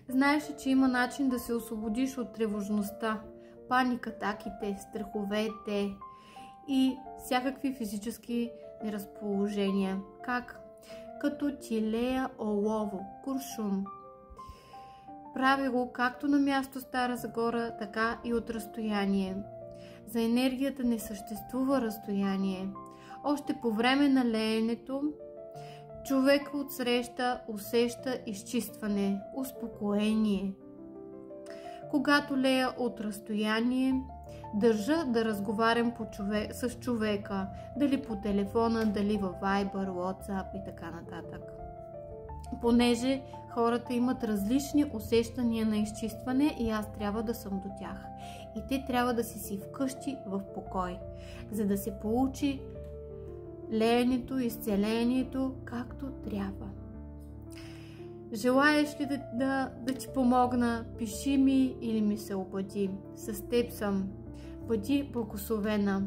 Знаеш ли, че има начин да се освободиш от тревожността, паникатаките, страховете и всякакви физически неразположения? Как? Като тилея олово, куршум. Прави го както на място Стара Загора, така и от разстояние. За енергията не съществува разстояние. Още по време на леенето човек отсреща усеща изчистване, успокоение. Когато лея от разстояние, държа да разговарям с човека, дали по телефона, дали във Viber, WhatsApp и така нататък. Понеже хората имат различни усещания на изчистване и аз трябва да съм до тях. И те трябва да си вкъщи в покой, за да се получи леенето, изцелението както трябва. Желаеш ли да ти помогна? Пиши ми или ми се обади. С теб съм. Бъди благословена.